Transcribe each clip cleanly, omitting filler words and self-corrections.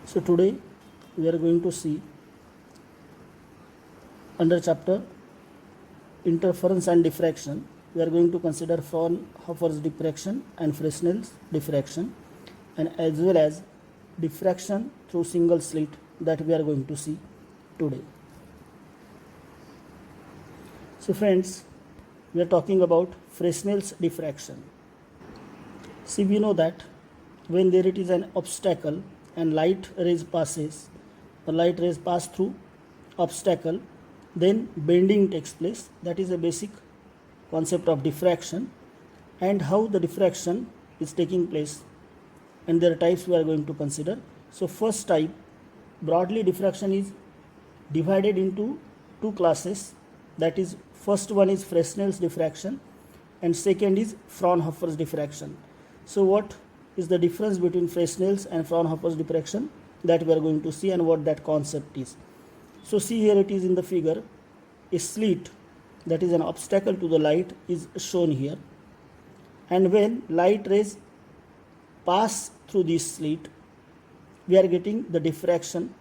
So today we are going to see under chapter interference and diffraction. We are going to consider Fraunhofer's diffraction and Fresnel's diffraction, and as well as diffraction through single slit that we are going to see today. So friends, we are talking about Fresnel's diffraction. See, we know that when there it is an obstacle and light rays pass through obstacle, then bending takes place. That is a basic concept of diffraction, and how the diffraction is taking place, and there are types we are going to consider. So first type, broadly diffraction is divided into two classes. That is, first one is Fresnel's diffraction and second is Fraunhofer's diffraction. So what is the difference between Fresnel's and Fraunhofer's diffraction, that we are going to see, and what that concept is. So see, here it is in the figure, a slit, that is an obstacle to the light, is shown here, and when light rays pass through this slit, we are getting the diffraction,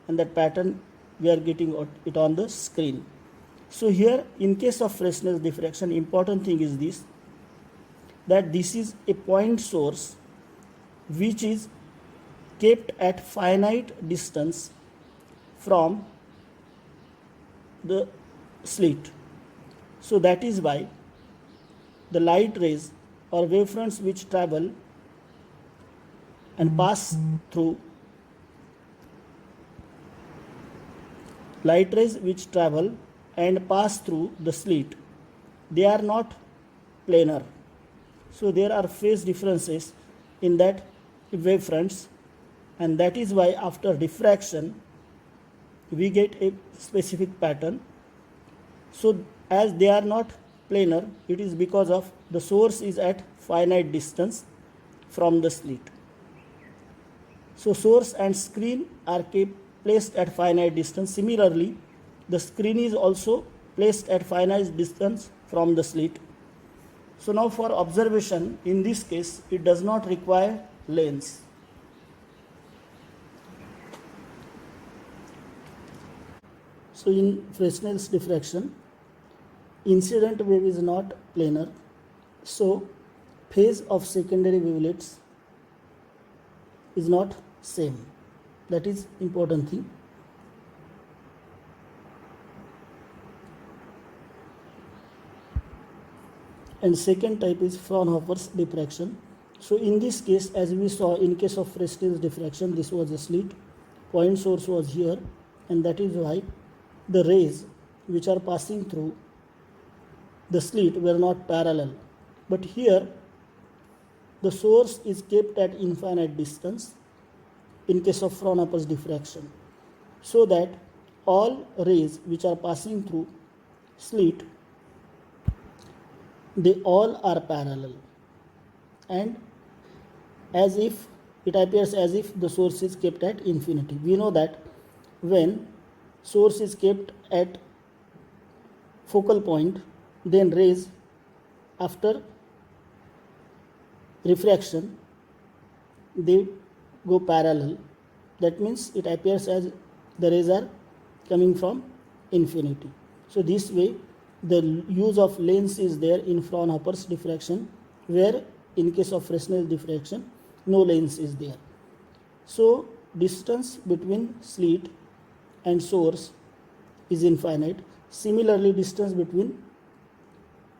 and that pattern we are getting it on the screen. So here, in case of Fresnel's diffraction, important thing is this, that this is a point source which is kept at finite distance from the slit. So that is why the light rays or wavefronts which travel and pass through the slit, they are not planar. So there are phase differences in that wavefronts, and that is why after diffraction we get a specific pattern. So as they are not planar, it is because of the source is at finite distance from the slit. So source and screen are placed at finite distance. Similarly, the screen is also placed at finite distance from the slit. So now for observation, in this case, it does not require lens. So in Fresnel's diffraction, incident wave is not planar, so phase of secondary wavelets is not same. That is important thing. And second type is Fraunhofer's diffraction. So in this case, as we saw in case of Fresnel's diffraction, this was a slit, point source was here, and that is why the rays which are passing through the slit were not parallel. But here the source is kept at infinite distance in case of Fraunhofer's diffraction, so that all rays which are passing through slit, they all are parallel, and as if it appears as if the source is kept at infinity. We know that when source is kept at focal point, then rays after refraction they go parallel. That means it appears as the rays are coming from infinity. So this way the use of lens is there in Fraunhofer's diffraction, where in case of Fresnel's diffraction no lens is there. So distance between slit and source is infinite. Similarly, distance between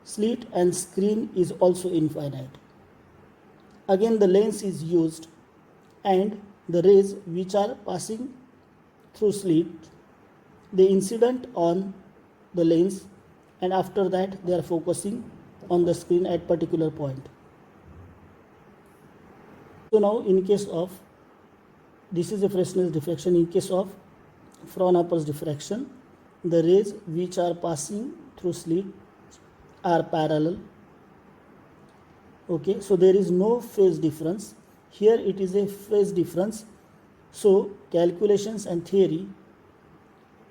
slit and screen is also infinite. Again, the lens is used, and the rays which are passing through slit, they incident on the lens, and after that they are focusing on the screen at particular point. So now in case of, this is a Fresnel's diffraction, in case of Fraunhofer's diffraction, the rays which are passing through slit are parallel. Okay, so there is no phase difference. Here it is a phase difference. So calculations and theory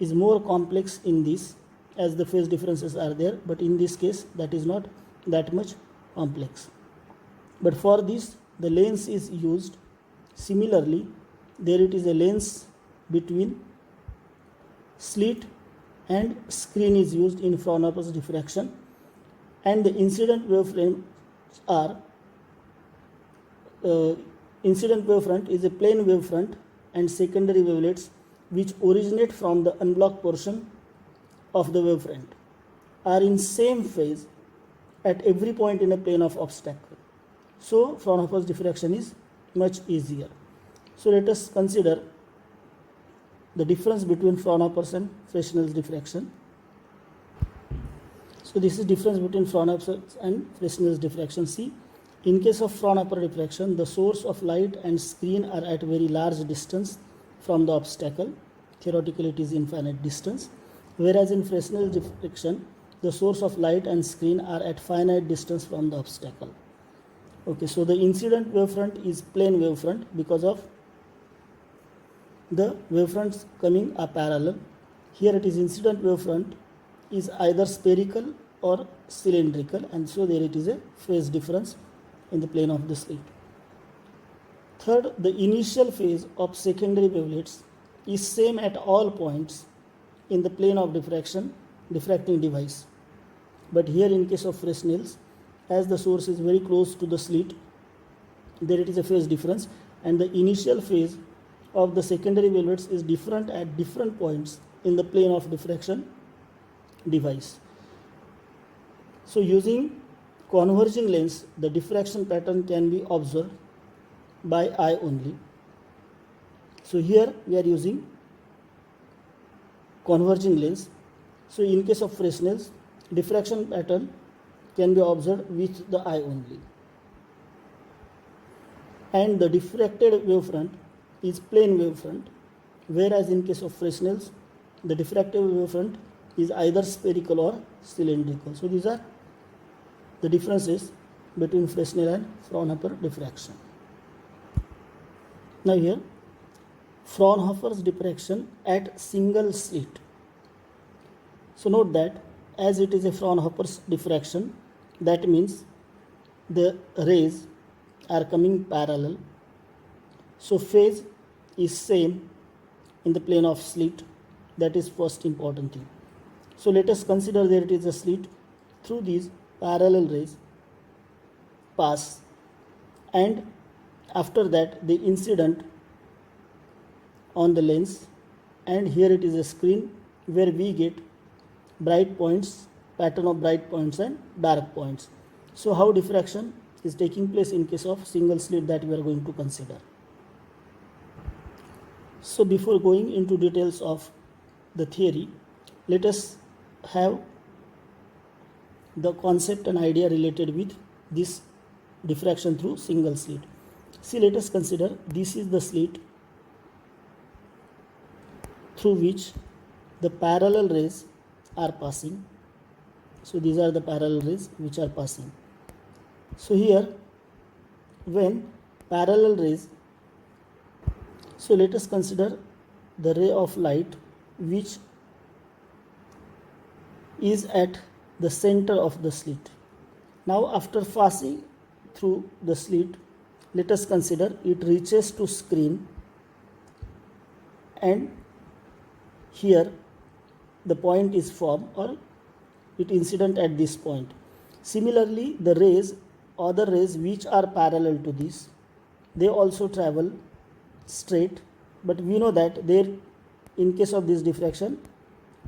is more complex in this, as the phase differences are there, but in this case that is not that much complex. But for this the lens is used. Similarly, there it is a lens between slit and screen is used in Fraunhofer's diffraction, and the incident waveframes are incident wavefront is a plane wavefront, and secondary wavelets which originate from the unblocked portion of the wavefront are in same phase at every point in a plane of obstacle. So Fraunhofer's diffraction is much easier. So let us consider the difference between Fraunhofer's and Fresnel's diffraction. So this is difference between Fraunhofer's and Fresnel's diffraction. See, in case of Fraunhofer diffraction, the source of light and screen are at very large distance from the obstacle. Theoretically, it is infinite distance. Whereas in Fresnel's diffraction, the source of light and screen are at finite distance from the obstacle. Okay, so the incident wavefront is plane wavefront because of the wavefronts coming are parallel. Here it is incident wavefront is either spherical or cylindrical, and so there it is a phase difference in the plane of the slit. Third, the initial phase of secondary wavelets is same at all points in the plane of diffracting device. But here in case of Fresnel's, as the source is very close to the slit, there it is a phase difference, and the initial phase of the secondary wavelets is different at different points in the plane of diffraction device. So using converging lens, the diffraction pattern can be observed by eye only. So here we are using converging lens. So in case of Fresnel's, diffraction pattern can be observed with the eye only. And the diffracted wavefront is plane wavefront, whereas in case of Fresnel's, the diffracted wavefront is either spherical or cylindrical. So these are the differences between Fresnel and Fraunhofer diffraction. Now here, Fraunhofer's diffraction at single slit. So note that as it is a Fraunhofer's diffraction, that means the rays are coming parallel. So phase is same in the plane of slit. That is first important thing. So let us consider there it is a slit. Through these parallel rays pass, and after that the incident on the lens, and here it is a screen where we get bright points, pattern of bright points and dark points. So how diffraction is taking place in case of single slit, that we are going to consider. So before going into details of the theory, let us have the concept and idea related with this diffraction through single slit. See, let us consider this is the slit through which the parallel rays are passing. So these are the parallel rays which are passing. So here when parallel rays, so let us consider the ray of light which is at the center of the slit. Now after passing through the slit, let us consider it reaches to screen, and here the point is formed or it incident at this point. Similarly, the rays, other rays which are parallel to this, they also travel straight, but we know that there in case of this diffraction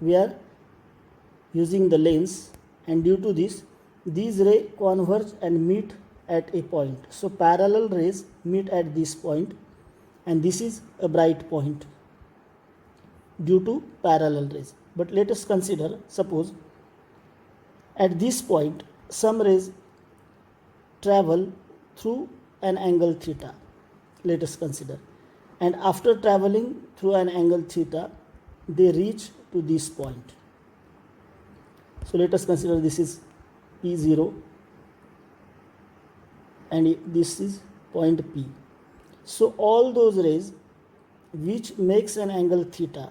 we are using the lens, and due to this these rays converge and meet at a point. So parallel rays meet at this point, and this is a bright point due to parallel rays. But let us consider, suppose at this point some rays travel through an angle theta, let us consider, and after traveling through an angle theta they reach to this point. So let us consider this is P0 and this is point P. So all those rays which makes an angle theta,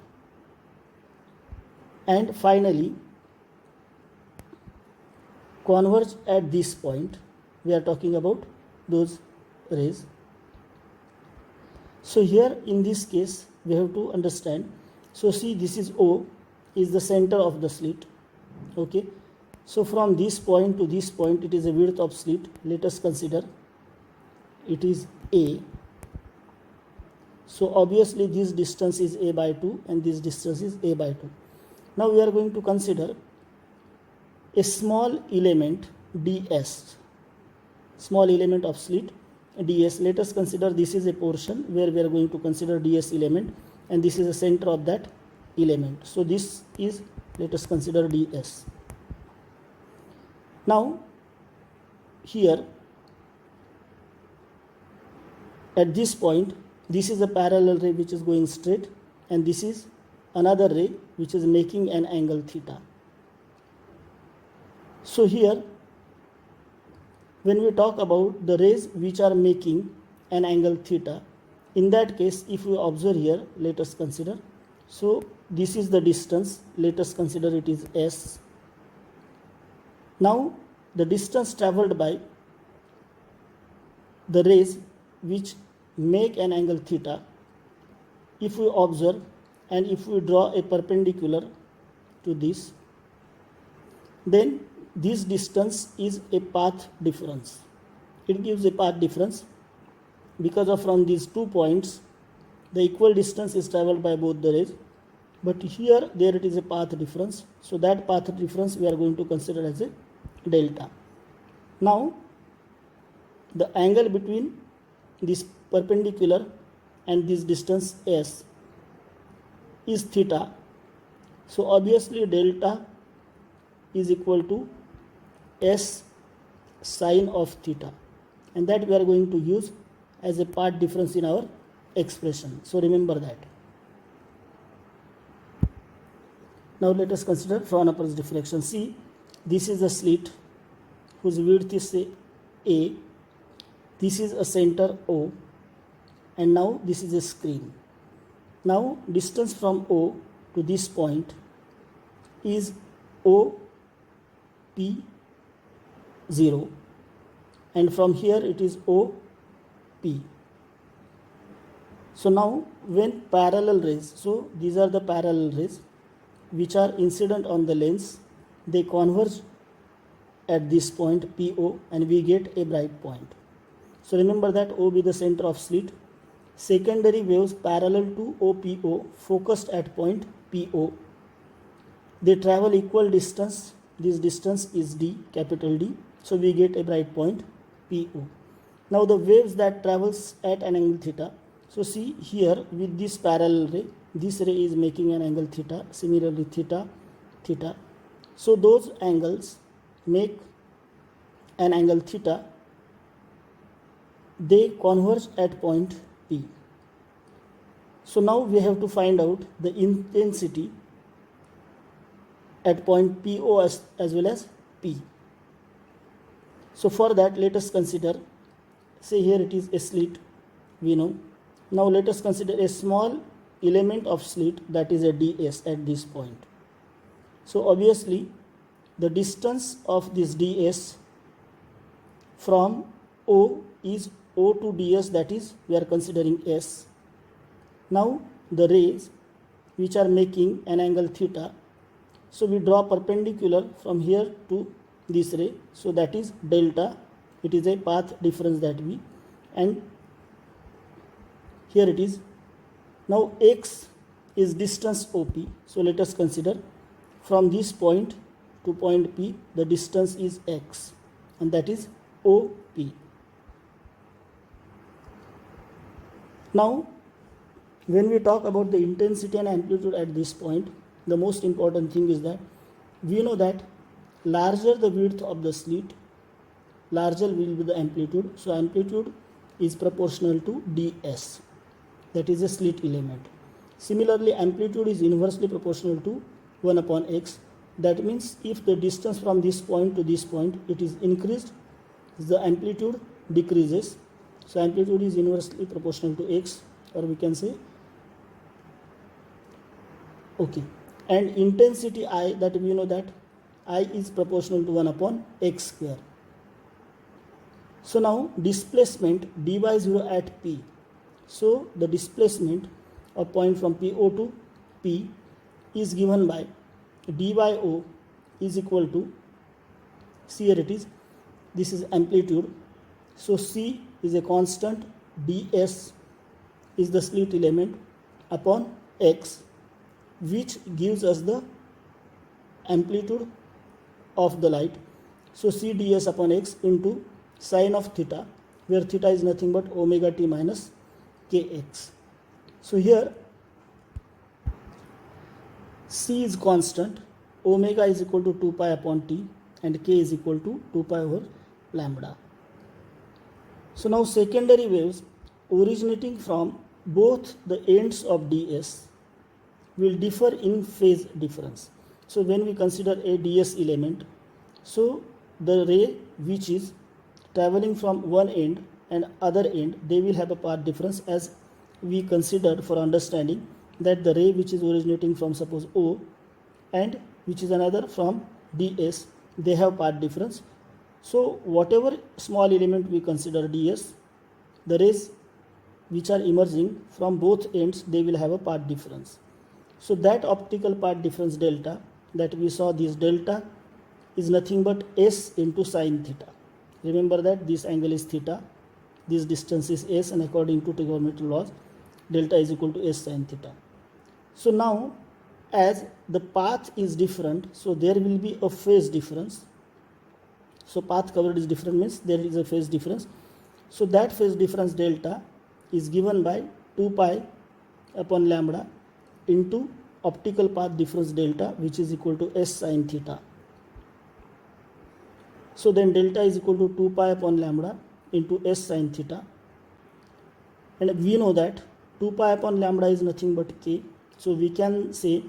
and finally converge at this point, we are talking about those rays. So here in this case we have to understand. So see, this is O, is the center of the slit. Okay, so from this point to this point it is a width of slit. Let us consider it is A. So obviously this distance is A by 2 and this distance is A by 2. Now we are going to consider a small element ds, small element of slit ds. Let us consider this is a portion where we are going to consider ds element, and this is the center of that element. So this is, let us consider ds. Now here at this point, this is a parallel ray which is going straight, and this is another ray which is making an angle theta. So here when we talk about the rays which are making an angle theta, in that case if we observe here, let us consider, so this is the distance, let us consider it is s. Now the distance traveled by the rays which make an angle theta, if we observe and if we draw a perpendicular to this, then this distance is a path difference. It gives a path difference because of from these 2 points the equal distance is traveled by both the rays, but here there it is a path difference. So that path difference we are going to consider as a delta. Now the angle between this perpendicular and this distance s is theta. So obviously delta is equal to s sine of theta, and that we are going to use as a path difference in our expression. So remember that. Now let us consider Fraunhofer's diffraction. See, this is a slit whose width is say A, this is a center O, and now this is a screen. Now distance from O to this point is OP0, and from here it is OP. So now when parallel rays, so these are the parallel rays which are incident on the lens, they converge at this point PO and we get a bright point. So remember that O be the center of slit. Secondary waves parallel to OPO focused at point PO. They travel equal distance. This distance is D, capital D. So we get a bright point PO. Now the waves that travels at an angle theta. So see here with this parallel ray, this ray is making an angle theta. Similarly theta, theta. So those angles make an angle theta. They converge at point P. So now we have to find out the intensity at point PO as well as P. So for that let us consider, say here it is a slit, we know. Now let us consider a small element of slit, that is a ds at this point. So obviously the distance of this ds from O is O to ds, that is we are considering s. Now the rays which are making an angle theta, so we draw perpendicular from here to this ray, so that is delta. It is a path difference that we, and here it is. Now x is distance OP, so let us consider from this point to point P the distance is x, and that is OP. Now when we talk about the intensity and amplitude at this point, the most important thing is that we know that larger the width of the slit, larger will be the amplitude. So amplitude is proportional to ds, that is a slit element. Similarly amplitude is inversely proportional to 1 upon x. That means if the distance from this point to this point it is increased, the amplitude decreases. So amplitude is inversely proportional to x, or we can say okay. And intensity I, that we know that I is proportional to 1 upon x square. So now displacement dy0 at P. So the displacement of point from PO to P is given by d by O is equal to, see here it is, this is amplitude. So C is a constant, ds is the slit element upon x, which gives us the amplitude of the light. So C ds upon x into sine of theta, where theta is nothing but omega t minus kx. So here C is constant, omega is equal to 2 pi upon t, and k is equal to 2 pi over lambda. So now secondary waves originating from both the ends of ds will differ in phase difference. So when we consider a ds element, so the ray which is traveling from one end and other end, they will have a path difference, as we considered for understanding that the ray which is originating from suppose O and which is another from ds, they have path difference. So whatever small element we consider ds, the rays which are emerging from both ends, they will have a path difference. So that optical path difference delta that we saw, this delta is nothing but s into sine theta. Remember that this angle is theta, this distance is s, and according to trigonometry laws, delta is equal to s sine theta. So now as the path is different, so there will be a phase difference. So path covered is different means there is a phase difference. So that phase difference delta is given by 2 pi upon lambda into optical path difference delta, which is equal to s sine theta. So then delta is equal to 2 pi upon lambda into s sine theta, and we know that 2 pi upon lambda is nothing but k. So we can say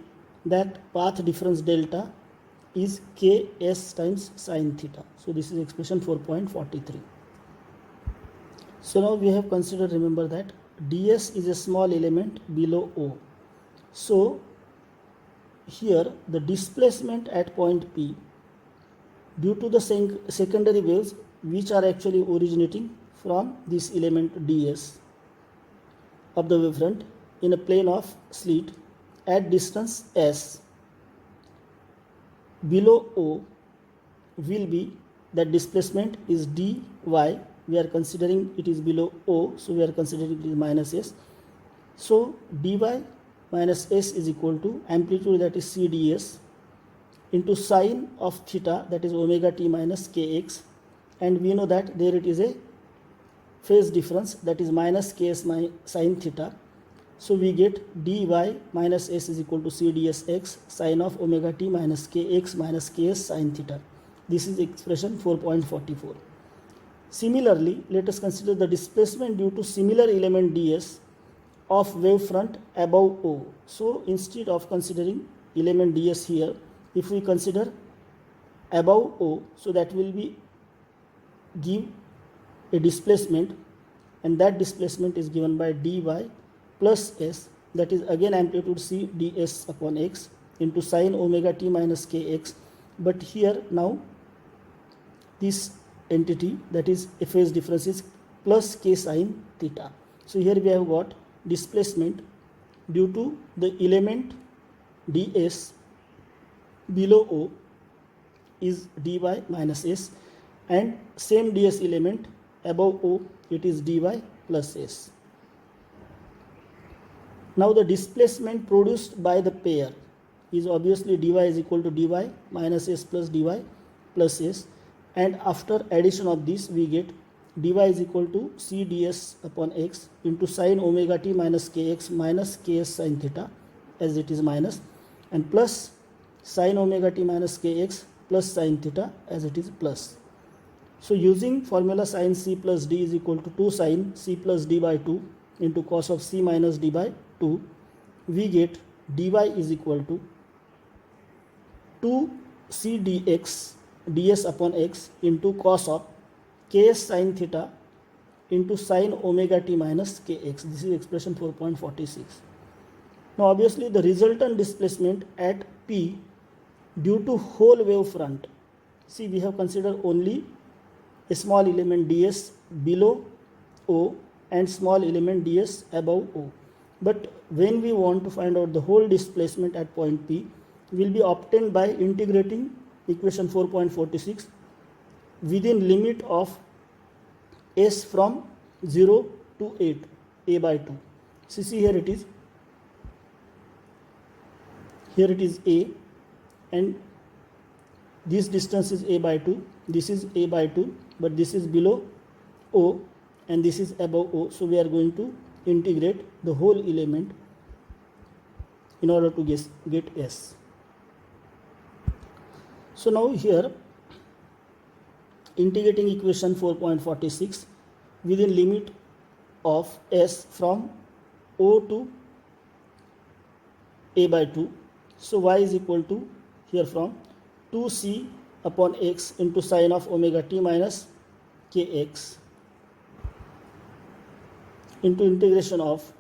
that path difference delta is ks times sine theta. So this is expression 4.43. So now we have considered, remember that ds is a small element below O. So here the displacement at point P due to the secondary waves which are actually originating from this element ds of the wavefront in a plane of slit at distance s below O will be, that displacement is dy, we are considering it is below O, so we are considering it is minus s. So dy minus s is equal to amplitude, that is c ds, into sine of theta, that is omega t minus kx, and we know that there it is a phase difference, that is minus ks sine theta. So we get dy minus s is equal to c ds x sine of omega t minus kx minus ks sine theta. This is expression 4.44. Similarly, let us consider the displacement due to similar element ds of wavefront above O. So instead of considering element ds here, if we consider above O, so that will be give a displacement, and that displacement is given by dy plus s, that is again amplitude c ds upon x into sine omega t minus kx, but here now this entity, that is a phase difference, is plus k sine theta. So here we have got displacement due to the element ds below O is dy minus s, and same ds element above O, it is dy plus s. Now the displacement produced by the pair is obviously dy is equal to dy minus s plus dy plus s, and after addition of this we get dy is equal to c ds upon x into sine omega t minus kx minus ks sine theta, as it is minus, and plus sine omega t minus kx plus sine theta, as it is plus. So using formula sin c plus d is equal to 2 sine c plus d by 2 into cos of c minus d by 2, we get dy is equal to 2 c dx ds upon x into cos of ks sine theta into sine omega t minus kx. This is expression 4.46. Now obviously the resultant displacement at P due to whole wave front, see we have considered only a small element ds below O and small element ds above O. But when we want to find out the whole displacement at point P, will be obtained by integrating equation 4.46 within limit of s from 0 to 8, a by 2. See here it is. Here it is a, and this distance is a by 2. This is a by 2, but this is below O and this is above O. So we are going to integrate the whole element in order to get S. So now here integrating equation 4.46 within limit of S from O to a by 2. So y is equal to here from 2c upon x into sine of omega t minus kx into integration of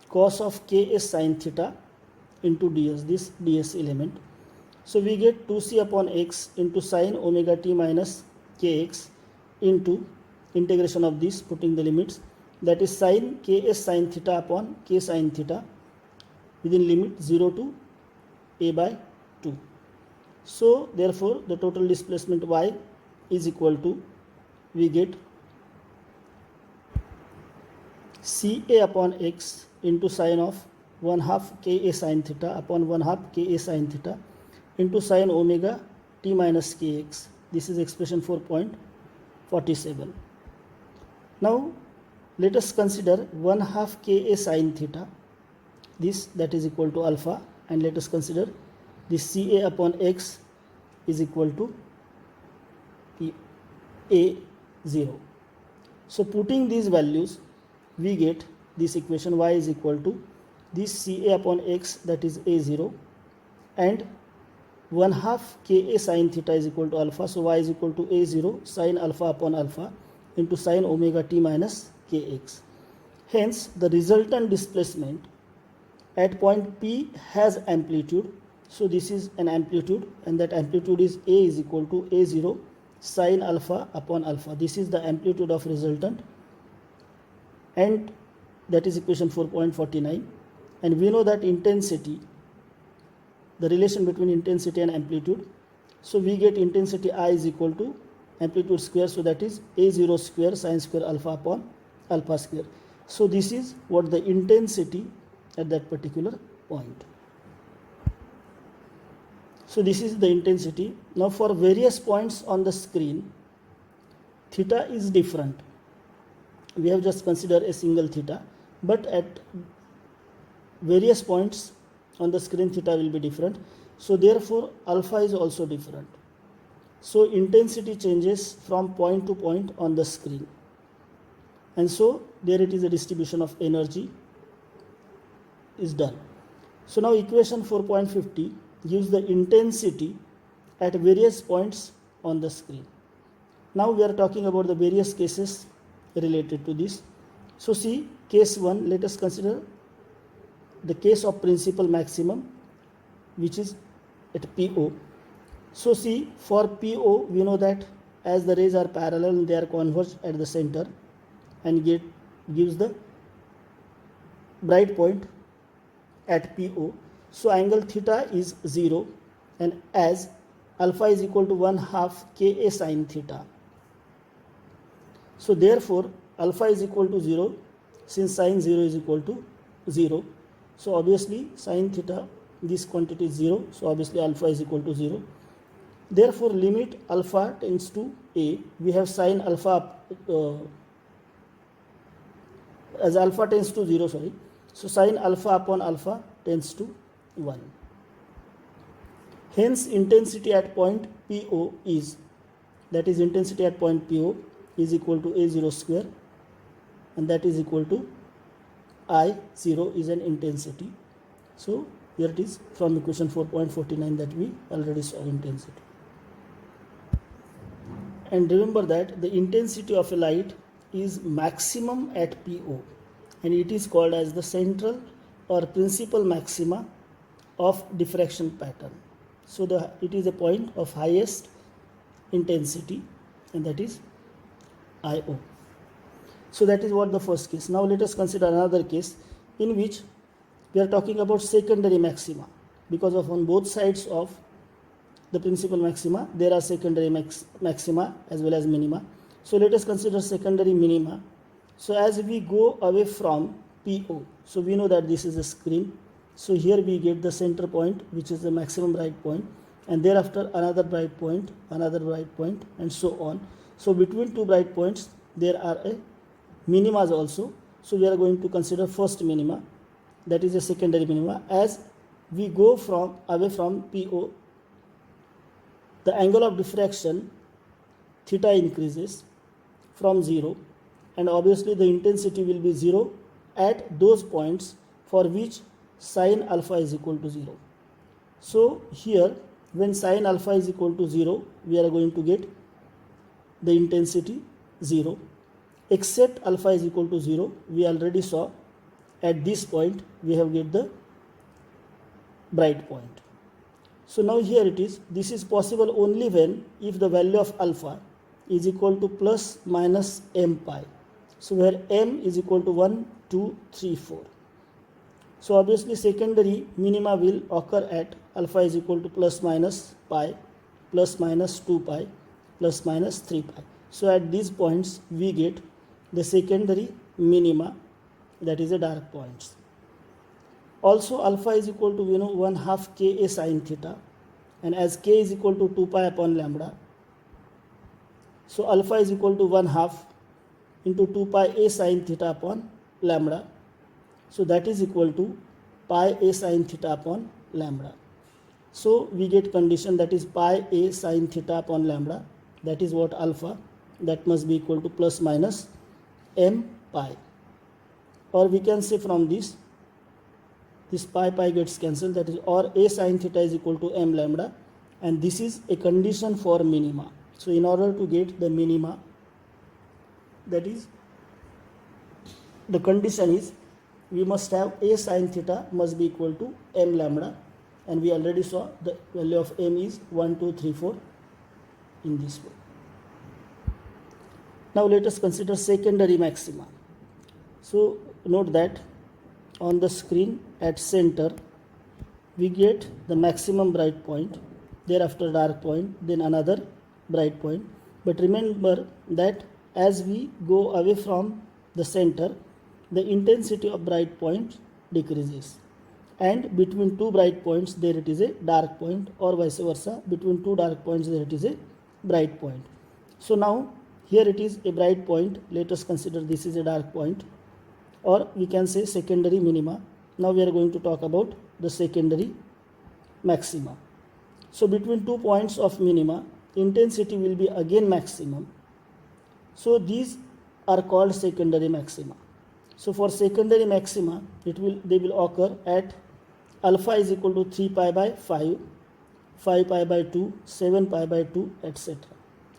cos of ks sine theta into ds, this ds element. So we get 2c upon x into sine omega t minus kx into integration of this, putting the limits, that is sine ks sine theta upon k sine theta within limit 0 to a by 2. So therefore the total displacement y is equal to, we get ca upon x into sine of 1/2 ka sine theta upon 1/2 ka sine theta into sine omega t minus kx. This is expression 4.47. Now let us consider 1/2 ka sine theta, this that is equal to alpha, and let us consider this ca upon x is equal to a0. So putting these values, we get this equation y is equal to this ca upon x, that is a0, and 1/2 ka sine theta is equal to alpha. So y is equal to a0 sine alpha upon alpha into sine omega t minus kx. Hence the resultant displacement at point P has amplitude. So this is an amplitude, and that amplitude is a is equal to a0 sine alpha upon alpha. This is the amplitude of resultant, and that is equation 4.49. And we know that intensity, the relation between intensity and amplitude, so we get intensity I is equal to amplitude square, so that is a0 square sine square alpha upon alpha square. So this is what the intensity at that particular point. So this is the intensity. Now for various points on the screen, theta is different. We have just considered a single theta, but at various points on the screen theta will be different. So therefore alpha is also different. So intensity changes from point to point on the screen, and so there it is, a distribution of energy is done. So now equation 4.50 gives the intensity at various points on the screen. Now we are talking about the various cases related to this. So see case 1, let us consider the case of principal maximum, which is at PO. So see, for PO we know that as the rays are parallel, they are converged at the center and gives the bright point at PO. So angle theta is 0, and as alpha is equal to 1/2 ka sine theta. So therefore alpha is equal to 0, since sine 0 is equal to 0. So obviously sine theta, this quantity is 0, so obviously alpha is equal to 0. Therefore limit alpha tends to a, we have sine alpha as alpha tends to 0, sorry. So sine alpha upon alpha tends to 1. Hence intensity at point PO is, that is intensity at point PO is equal to a0 square, and that is equal to I0 is an intensity. So here it is from equation 4.49 that we already saw intensity. And remember that the intensity of a light is maximum at PO, and it is called as the central or principal maxima of diffraction pattern. So it is a point of highest intensity, and that is IO. So that is what the first case. Now let us consider another case in which we are talking about secondary maxima, because of on both sides of the principal maxima there are secondary maxima as well as minima. So let us consider secondary minima. So as we go away from PO, so we know that this is a screen. So here we get the center point, which is the maximum bright point, and thereafter another bright point, and so on. So between two bright points there are a minimas also. So we are going to consider first minima, that is a secondary minima. As we go away from PO, the angle of diffraction theta increases from 0, and obviously the intensity will be 0 at those points for which sin alpha is equal to 0. So here when sin alpha is equal to 0, we are going to get the intensity 0. Except alpha is equal to 0, we already saw at this point we have get the bright point. So now here it is, this is possible only when if the value of alpha is equal to plus minus m pi. So where m is equal to 1, 2, 3, 4. So obviously secondary minima will occur at alpha is equal to plus minus pi, plus minus 2 pi, plus minus 3 pi. So at these points we get the secondary minima, that is the dark points. Also alpha is equal to 1 half Ka sin theta, and as K is equal to 2 pi upon lambda, so alpha is equal to 1 half into 2 pi A sin theta upon lambda. So that is equal to pi A sin theta upon lambda. So we get condition, that is pi A sin theta upon lambda, that is what alpha, that must be equal to plus minus m pi. Or we can say from this pi gets cancelled, that is, or A sin theta is equal to m lambda, and this is a condition for minima. So in order to get the minima, that is, the condition is we must have A sin theta must be equal to m lambda, and we already saw the value of m is 1, 2, 3, 4 in this way. Now let us consider secondary maxima. So note that on the screen at center we get the maximum bright point, thereafter dark point, then another bright point. But remember that as we go away from the center, the intensity of bright point decreases, and between two bright points there it is a dark point, or vice versa, between two dark points there it is a bright point. So now here it is a bright point, let us consider this is a dark point, or we can say secondary minima. Now we are going to talk about the secondary maxima. So between 2 points of minima, intensity will be again maximum. So these are called secondary maxima. So for secondary maxima, they will occur at alpha is equal to 3 pi by 5, 5 pi by 2, 7 pi by 2, etc.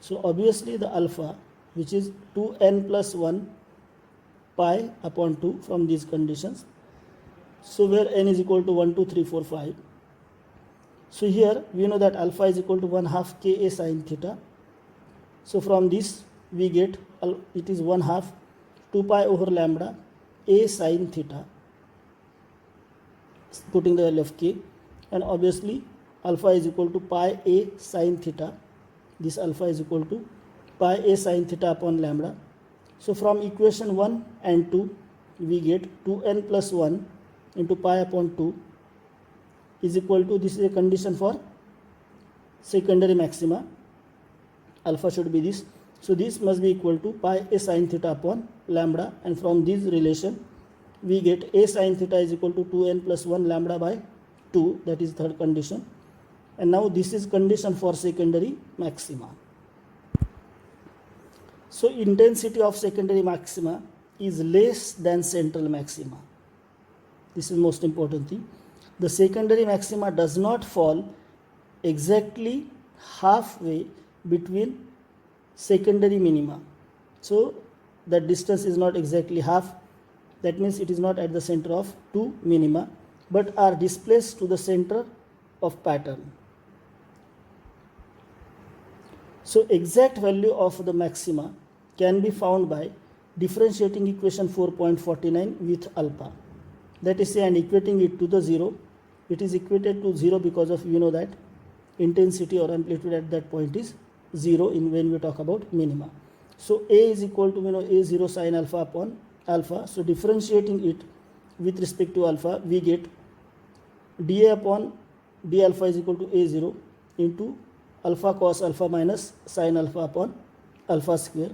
So obviously the alpha, which is 2n plus 1 pi upon 2 from these conditions. So where n is equal to 1, 2, 3, 4, 5. So here we know that alpha is equal to 1 half Ka sin theta. So from this we get it is 1 half 2 pi over lambda A sin theta, putting the value of K, and obviously alpha is equal to pi A sin theta. This alpha is equal to pi A sin theta upon lambda. So from equation 1 and 2 we get 2n plus 1 into pi upon 2 is equal to, this is a condition for secondary maxima, alpha should be this. So this must be equal to pi A sin theta upon lambda, and from this relation we get A sin theta is equal to 2n plus 1 lambda by 2, that is third condition. And now this is condition for secondary maxima. So intensity of secondary maxima is less than central maxima. This is most important thing. The secondary maxima does not fall exactly halfway between secondary minima. So the distance is not exactly half. That means it is not at the center of two minima, but are displaced to the center of pattern. So exact value of the maxima can be found by differentiating equation 4.49 with alpha, that is say, and equating it to the 0. It is equated to 0 because of, you know, that intensity or amplitude at that point is 0 in when we talk about minima. So A is equal to, you know, A0 sine alpha upon alpha. So differentiating it with respect to alpha, we get dA upon d alpha is equal to A0 into alpha cos alpha minus sine alpha upon alpha square.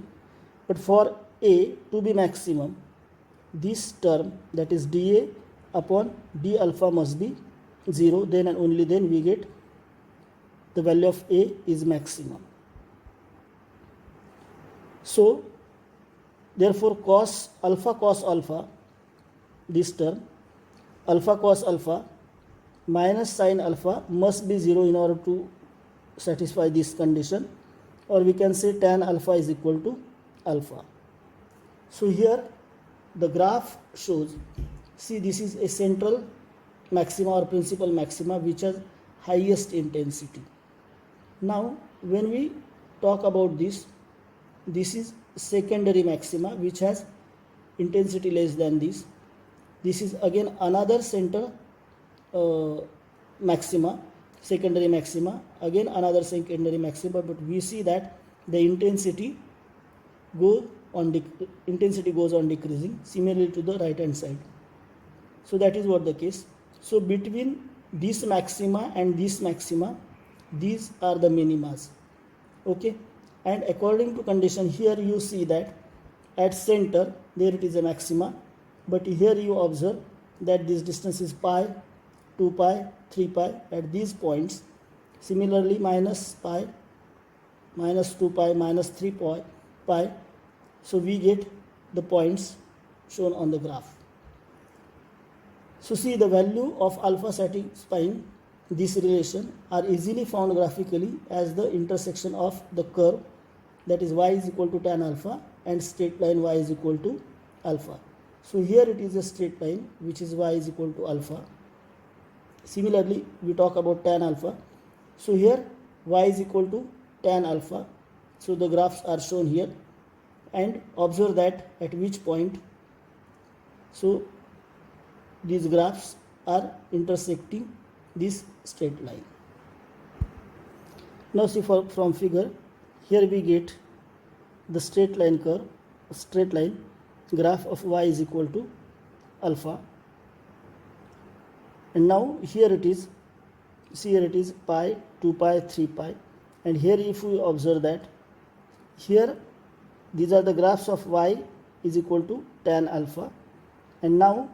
But for A to be maximum, this term, that is dA upon d alpha, must be 0, then and only then we get the value of A is maximum. So therefore cos alpha, this term alpha cos alpha minus sine alpha must be 0 in order to satisfy this condition, or we can say tan alpha is equal to alpha. So here the graph shows, see, this is a central maxima or principal maxima which has highest intensity. Now when we talk about this is secondary maxima which has intensity less than this. This is again another center maxima, secondary maxima, again another secondary maxima, but we see that the intensity goes on decreasing, similarly to the right hand side. So that is what the case. So between this maxima and this maxima, these are the minimas. Okay, and according to condition, here you see that at center there it is a maxima, but here you observe that this distance is pi, 2 pi, 3 pi at these points. Similarly minus pi, minus 2 pi, minus 3 pi. So we get the points shown on the graph. So see, the value of alpha satisfying this relation are easily found graphically as the intersection of the curve, that is y is equal to tan alpha, and straight line y is equal to alpha. So here it is a straight line which is y is equal to alpha. Similarly we talk about tan alpha. So here y is equal to tan alpha. So the graphs are shown here, and observe that at which point, so these graphs are intersecting this straight line. Now see, from figure, here we get the straight line curve, straight line graph of y is equal to alpha, and now here it is, see, here it is pi, 2 pi, 3 pi, and here if we observe that here these are the graphs of y is equal to tan alpha, and now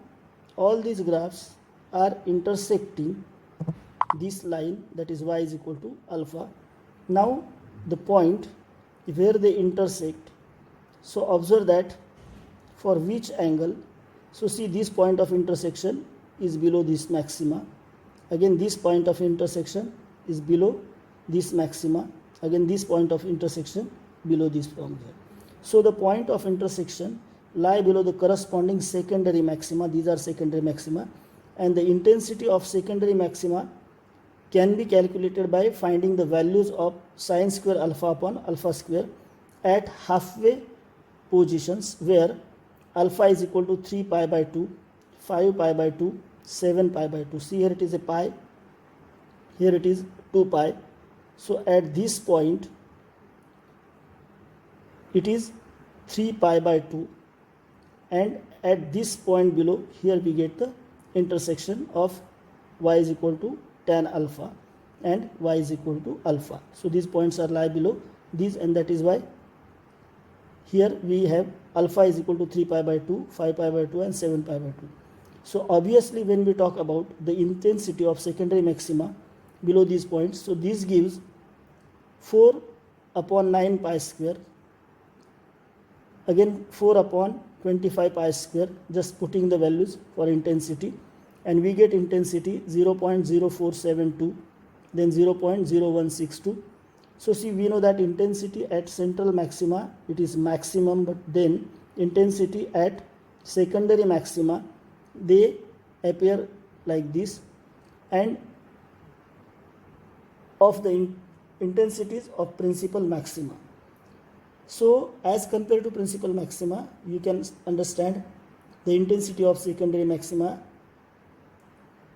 all these graphs are intersecting this line, that is y is equal to alpha. Now the point where they intersect, so observe that for which angle, so see, this point of intersection is below this maxima, again this point of intersection is below this maxima, again this point of intersection below this from here. So the point of intersection lie below the corresponding secondary maxima. These are secondary maxima, and the intensity of secondary maxima can be calculated by finding the values of sine square alpha upon alpha square at halfway positions, where alpha is equal to 3 pi by 2, 5 pi by 2, 7 pi by 2. See, here it is a pi, here it is 2 pi. So at this point it is 3 pi by 2, and at this point below, here we get the intersection of y is equal to tan alpha and y is equal to alpha. So these points are lie below these, and that is why here we have alpha is equal to 3 pi by 2, 5 pi by 2 and 7 pi by 2. So obviously when we talk about the intensity of secondary maxima below these points, so this gives 4 upon 9 pi square, again 4 upon 25 pi square, just putting the values for intensity, and we get intensity 0.0472, then 0.0162. So see, we know that intensity at central maxima it is maximum, but then intensity at secondary maxima they appear like this, and of the intensities of principal maxima. So as compared to principal maxima, you can understand the intensity of secondary maxima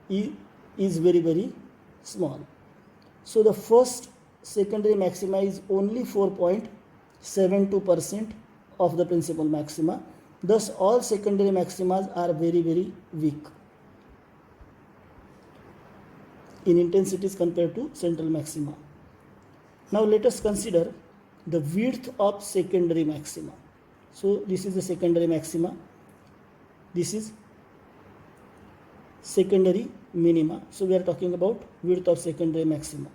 is very very small. So the first secondary maxima is only 4.72% of the principal maxima. Thus all secondary maximas are very very weak in intensities compared to central maxima. Now let us consider the width of secondary maxima. So this is the secondary maxima, this is secondary minima. So we are talking about width of secondary maxima.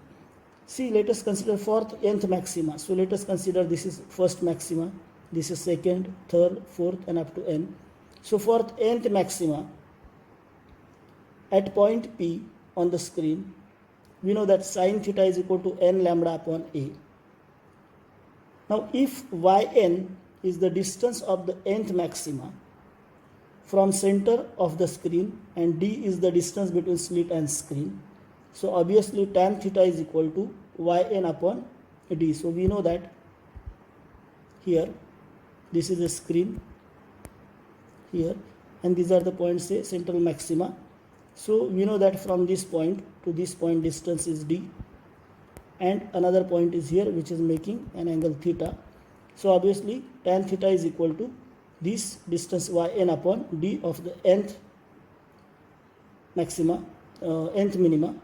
See, let us consider fourth nth maxima. So let us consider this is first maxima, this is second, third, fourth and up to n. So fourth nth maxima at point P on the screen, we know that sin theta is equal to n lambda upon a. Now if yn is the distance of the nth maxima from center of the screen and d is the distance between slit and screen, so obviously tan theta is equal to yn upon d. So we know that here this is the screen here and these are the points, say central maxima. So we know that from this point to this point distance is d and another point is here which is making an angle theta. So obviously tan theta is equal to this distance yn upon d of the nth maxima, nth minima.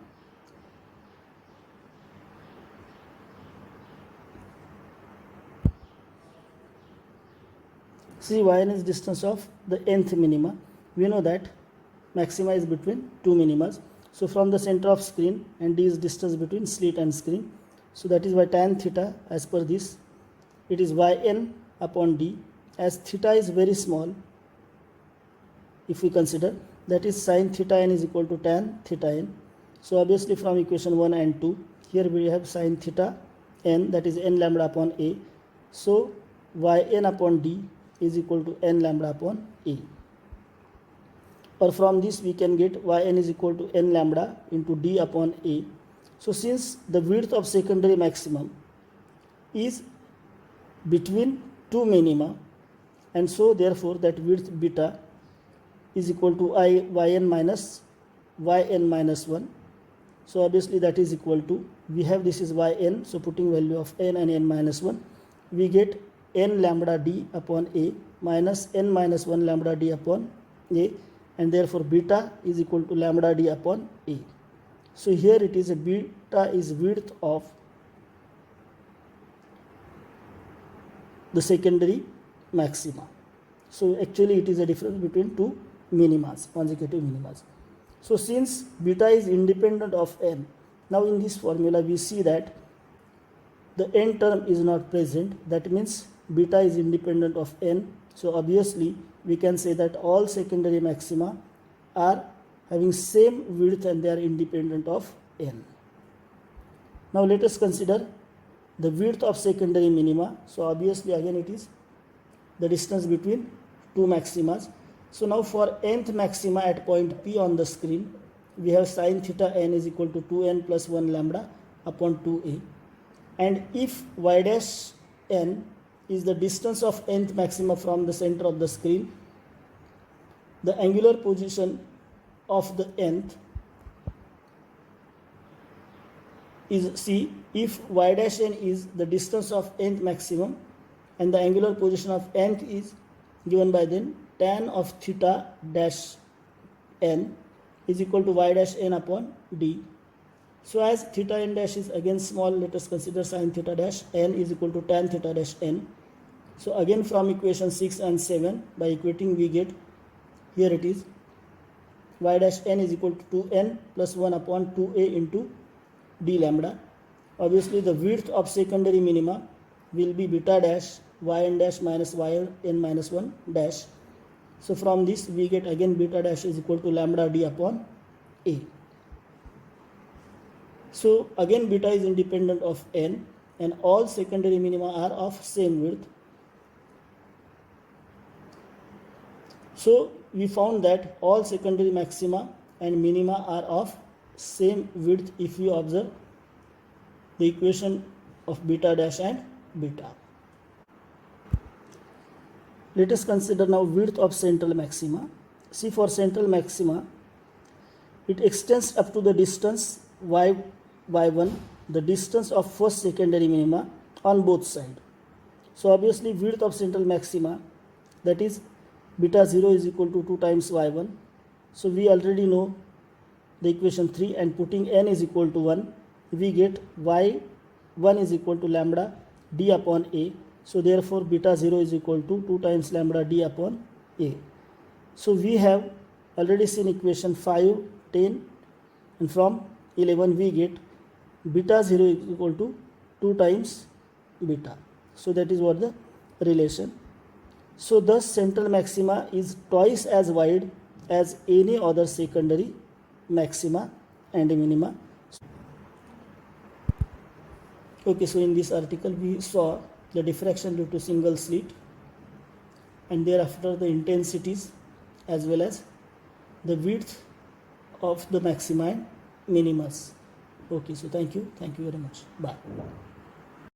See, yn is distance of the nth minima. We know that maxima is between two minimas. So from the center of screen and d is distance between slit and screen. So that is why tan theta, as per this, it is yn upon d. As theta is very small, if we consider, that is sin theta n is equal to tan theta n. So obviously from equation 1 and 2, here we have sin theta n, that is n lambda upon a. So yn upon d is equal to n lambda upon a. Or from this we can get yn is equal to n lambda into d upon a. So since the width of secondary maximum is between two minima, and so therefore that width beta is equal to yn minus 1. So obviously that is equal to, we have this is yn, so putting value of n and n minus 1, we get n lambda d upon a minus n minus 1 lambda d upon a, and therefore beta is equal to lambda d upon a. So here it is a beta is width of the secondary maxima. So actually it is a difference between two minimas, consecutive minimas. So since beta is independent of n, now in this formula we see that the n term is not present, that means beta is independent of n. So obviously we can say that all secondary maxima are having same width and they are independent of n. Now let us consider the width of secondary minima. So obviously again it is the distance between two maximas. So now for nth maxima at point P on the screen, we have sin theta n is equal to 2n plus 1 lambda upon 2a. And if y dash n is the distance of nth maxima from the center of the screen, the angular position of the nth is, see, if y dash n is the distance of nth maximum and the angular position of nth is given by then tan of theta dash n is equal to y dash n upon d. So as theta n dash is again small, let us consider sin theta dash n is equal to tan theta dash n. So again from equation 6 and 7, by equating we get, here it is, y dash n is equal to 2n plus 1 upon 2a into d lambda. Obviously the width of secondary minima will be beta dash yn dash minus yn minus 1 dash. So from this we get again beta dash is equal to lambda d upon a. So again beta is independent of n and all secondary minima are of same width. So we found that all secondary maxima and minima are of same width if you observe the equation of beta dash and beta. Let us consider now width of central maxima. See, for central maxima, it extends up to the distance y1, the distance of first secondary minima on both sides. So obviously width of central maxima, that is beta 0 is equal to 2 times y1. So we already know the equation 3, and putting n is equal to 1, we get y1 is equal to lambda d upon a. So therefore beta 0 is equal to 2 times lambda d upon a. So we have already seen equation 5, 10, and from 11 we get beta 0 is equal to 2 times beta. So that is what the relation. So thus central maxima is twice as wide as any other secondary maxima and minima. Okay, so in this article we saw the diffraction due to single slit, and thereafter the intensities as well as the width of the maxima and minimas. Okay, so thank you very much. Bye.